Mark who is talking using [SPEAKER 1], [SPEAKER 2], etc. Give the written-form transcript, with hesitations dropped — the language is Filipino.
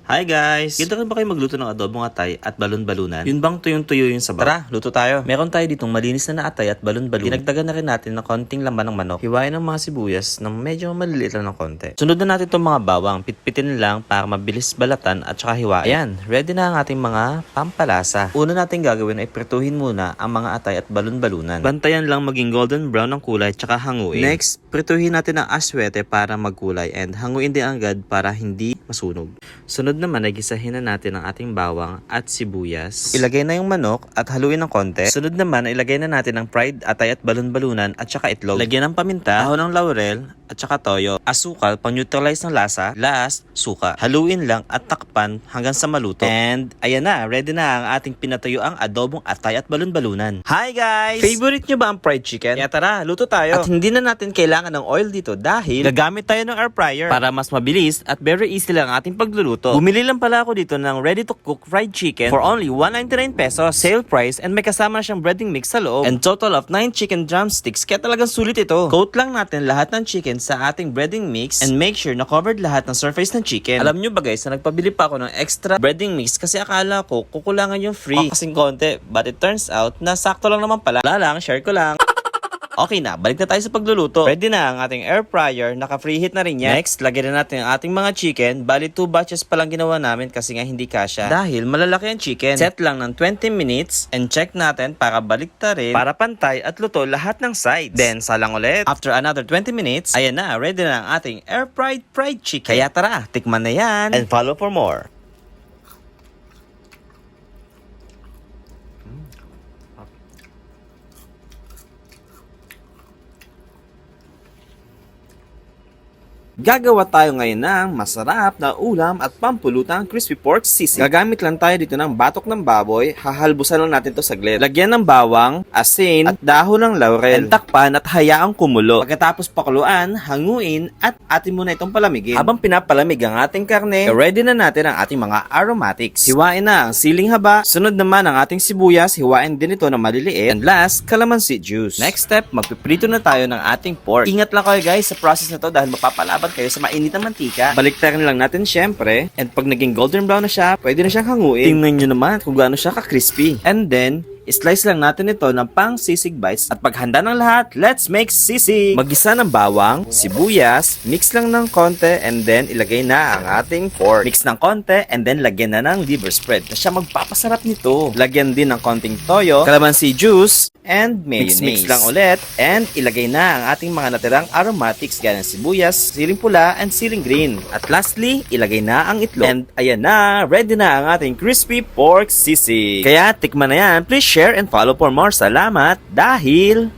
[SPEAKER 1] Hi guys! Ganda rin ba kayo magluto ng adobong atay at balon-balunan? Yun bang tuyong-tuyo yung sabaw? Tara, luto tayo! Meron tayo ditong malinis na atay at balon-balunan. Dinagdagan na rin natin ng konting laman ng manok. Hiwain ng mga sibuyas ng medyo maliliit lang ng konti. Sunod na natin itong mga bawang. Pitpitin lang para mabilis balatan at saka hiwain. Ayan, ready na ang ating mga pampalasa. Una natin gagawin ay prituhin muna ang mga atay at balon-balunan. Bantayan lang maging golden brown ang kulay at saka hanguin. Next, prituhin natin ang aswete para magkulay and hanguin din agad para hindi masunog. Sunod naman ay gisahin na natin ang ating bawang at sibuyas. Ilagay na yung manok at haluin ng konti. Sunod naman ay ilagay na natin ang fried atay at balon-balunan at saka itlog. Lagyan ng paminta, dahon ng laurel at saka toyo, asukal pang neutralize ng lasa, last, suka. Haluin lang at takpan hanggang sa maluto. And ayan na, ready na ang ating pinatuyo ang adobong atay at balon-balunan. Hi guys! Favorite nyo ba ang fried chicken? Kaya tara, luto tayo. At hindi na natin kailangan ng oil dito dahil gagamit tayo ng air fryer para mas mabilis at very easy lang ang ating pagluluto. Bumili lang pala ako dito ng ready to cook fried chicken for only 199 pesos. Sale price and may kasama na siyang breading mix sa loob. And total of 9 chicken drumsticks kaya talagang sulit ito. Coat lang natin lahat ng chicken sa ating breading mix and make sure na covered lahat ng surface ng chicken. Alam nyo ba guys, na nagpabili pa ako ng extra breading mix kasi akala ko kukulangan yung free. Kasing konti, but it turns out na sakto lang naman pala. Wala lang, share ko lang. Okay na, balik na tayo sa pagluluto. Ready na ang ating air fryer, naka-preheat na rin yan. Next, lagyan na natin ang ating mga chicken. Bali 2 batches pa lang ginawa namin kasi nga hindi kasya. Dahil malalaki ang chicken. Set lang ng 20 minutes and check natin para baliktarin, para pantay at luto lahat ng sides. Then, salang ulit. After another 20 minutes, ayan na, ready na ang ating air fried chicken. Kaya tara, tikman na yan. And follow for more. Gagawa tayo ngayon ng masarap na ulam at pampulutang crispy pork sisig. Gagamit lang tayo dito ng batok ng baboy. Hahalbusan lang natin to saglit. Lagyan ng bawang, asin, at dahon ng laurel. And takpan at hayaang kumulo. Pagkatapos pakuluan, hanguin, at atin muna itong palamigin. Habang pinapalamig ang ating karne, ready na natin ang ating mga aromatics. Hiwain na ang siling haba. Sunod naman ang ating sibuyas. Hiwain din ito na maliliit. And last, calamansi juice. Next step, magpiprito na tayo ng ating pork. Ingat lang kayo guys sa process na to dahil mapapalaban kayo sa mainit na mantika. Baliktarin lang natin syempre. And pag naging golden brown na siya, pwede na siyang hanguin. Tingnan nyo naman kung gaano siya ka-crispy. And then, slice lang natin ito ng pang sisig bites. At paghanda ng lahat, let's make sisig! Magisa ng bawang, sibuyas, mix lang ng konti, and then ilagay na ang ating pork. Mix ng konti, and then lagyan na ng liver spread na siya magpapasarap nito. Lagyan din ng konting toyo, calamansi juice, and mayonnaise. Mix lang ulit, and ilagay na ang ating mga natirang aromatics gaya ng sibuyas, siling pula, and siling green. At lastly, ilagay na ang itlog. And ayan na, ready na ang ating crispy pork sisig. Kaya tikman na yan, please share and follow for more. Salamat dahil